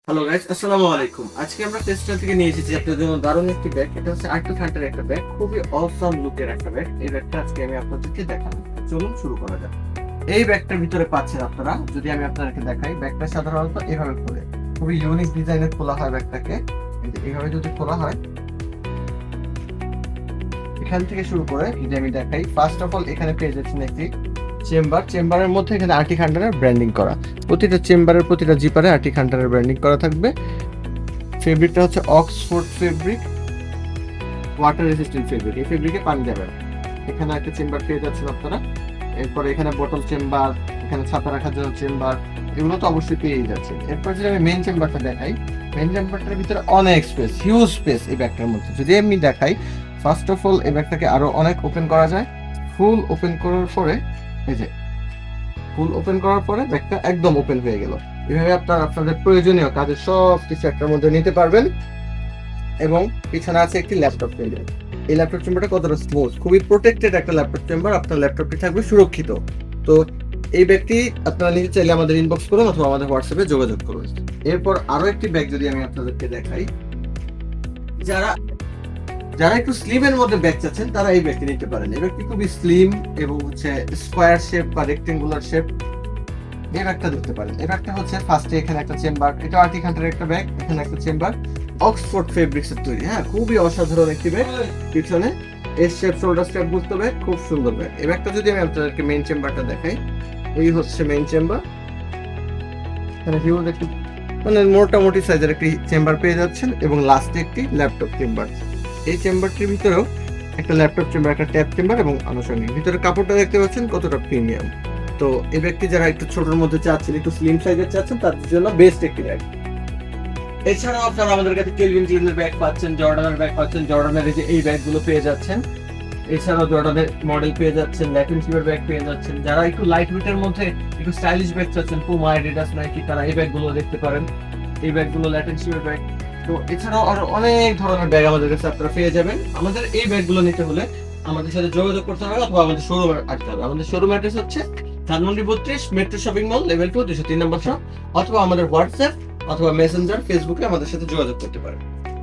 Hello guys, আসসালামু আলাইকুম। আজকে আমরা টেক্সটাইল থেকে নিয়ে এসেছি আপনাদের জন্য দারুণ একটি ব্যাগ। এটা হচ্ছে আর্টিক হান্টার একটা ব্যাগ, খুবই অসাম লুকের একটা ব্যাগ। এই ব্যাগটা আজকে আমি আপনাদেরকে দেখাবো। চলুন শুরু করা যাক। এই ব্যাগটার ভিতরে পাচ্ছেন আপনারা, যদি আমি আপনাদেরকে দেখাই, ব্যাগটা সাধারণত এভাবে খোলে, খুবই ইউনিক ডিজাইনের খোলা হয় ব্যাগটাকে। এইভাবে যদি খোলা হয়, এখান থেকে শুরু করে যদি আমি দেখাই, ফার্স্ট অফ অল এখানে পেয়ে যাচ্ছেন একটি চেম্বারের মধ্যে এখানে আর্টিক হান্টারের ব্র্যান্ডিং করা। প্রতিটা চেম্বারের প্রতিটা জিপারে আর্টিক হান্টারের ব্র্যান্ডিং করা থাকবে। ফেব্রিকটা হচ্ছে Oxford fabric, water resistant fabric. এই ফেব্রিকে পানি যাবে না। এখানে একটা চেম্বার পেয়ে যাচ্ছেন আপনারা। এরপরে এখানে বটল চেম্বার, এখানে ছাতা রাখার জন্য চেম্বার, এগুলো তো অবশ্যই পেয়ে যাচ্ছেন। এরপর যদি আমি মেইন চেম্বারটা দেখাই, মেইন চেম্বারটার ভিতরে অনেক স্পেস, হিউজ স্পেস এই ব্যাগটার মধ্যে। যদি আমি দেখাই, ফার্স্ট অফ অল এই ব্যাগটাকে আরো অনেক ওপেন করা যায়। ফুল ওপেন করার পরে, এই যে ফুল ওপেন করার পরে ব্যাগটা একদম ওপেন হয়ে গেল। এভাবে আপনাদের প্রয়োজনীয় কাজের সব কিছু একটার মধ্যে নিতে পারবেন। এবং পিছনে আছে একটি ল্যাপটপ চেম্বার। এই ল্যাপটপ চেম্বারটা কতটা স্মুথ, খুবই প্রোটেক্টেড একটা ল্যাপটপ চেম্বার। আপনার ল্যাপটপটি থাকবে সুরক্ষিত। তো এই ব্যাগটি আপনারা নিতে চাইলে আমাদের ইনবক্স করুন অথবা আমাদের হোয়াটসঅ্যাপে যোগাযোগ করুন। এরপর আরো একটি ব্যাগ যদি আমি আপনাদেরকে দেখাই, যারা একটু স্লিমের মধ্যে ব্যাগ চাচ্ছেন তারা এই ব্যাগটি নিতে পারেন। এই ব্যাগটি খুবই স্লিম এবং হচ্ছে স্কোয়ার শেপ বা রেক্টেঙ্গুলার শেপ। এই ব্যাগটা দেখতে পারেন। এই ব্যাগটা হচ্ছে ফার্স্টে এখানে একটা চেম্বার, এটা আর্টিক হান্টারের একটা ব্যাগ, এখানে একটা চেম্বার, অক্সফোর্ড ফেব্রিক্স এর তৈরি। হ্যাঁ, খুবই অসাধারণ একটি ব্যাগ। পিছনে এস শেপ শোল্ডার স্ট্র্যাপ বুঝতে ব্যাগ, খুব সুন্দর ব্যাগ। এই ব্যাগটা যদি আমি আপনাদেরকে মেইন চেম্বারটা দেখাই, এই হচ্ছে মেইন চেম্বার। এখানে হিউজ একটি মানে মোটামুটি সাইজের একটি চেম্বার পেয়ে যাচ্ছেন এবং লাস্টে একটি ল্যাপটপ চেম্বার। এই চেম্বারটির ভিতরেও একটা ল্যাপটপ চেম্বার, একটা ট্যাব চেম্বার এবং আনুষঙ্গিক। ভিতরে কাপড়টা দেখতে পাচ্ছেন কতটা প্রিমিয়াম। তো এই ব্যাগটি যারা একটু ছোটর মধ্যে চাচ্ছেন, একটু স্লিম সাইজের চাচ্ছেন, তাদের জন্য বেস্ট একটি ব্যাগ। এছাড়াও আপনারা আমাদের কাছে কেলভিন ক্লাইনের ব্যাগ পাচ্ছেন, জর্ডানের ব্যাগ পাচ্ছেন, জর্ডানের এই ব্যাগগুলো পেয়ে যাচ্ছেন। এছাড়াও জর্ডানের মডেল পেয়ে যাচ্ছেন, ল্যাটিন শিপের ব্যাগ পেয়ে যাচ্ছেন। যারা একটু লাইট ওয়েটের মধ্যে একটু স্টাইলিশ ব্যাগ চাচ্ছেন, পুমা, অ্যাডিডাস, নাইকি, তারা এই ব্যাগগুলো দেখতে পারেন। এই ব্যাগগুলো ল্যাটিন শিপের ব্যাগ। তো এছাড়াও আরো অনেক ধরনের ব্যাগ আমাদের কাছে আপনারা পেয়ে যাবেন। আমাদের এই ব্যাগগুলো নিতে হলে আমাদের সাথে যোগাযোগ করতে হবে অথবা আমাদের শোরুমে আসতে হবে। আমাদের শোরুম অ্যাড্রেস হচ্ছে Dhanmondi 32 metro shopping mall, level 2, 203 নম্বর শপ, অথবা আমাদের হোয়াটসঅ্যাপ অথবা মেসেঞ্জার, ফেসবুকে আমাদের সাথে যোগাযোগ করতে পারেন।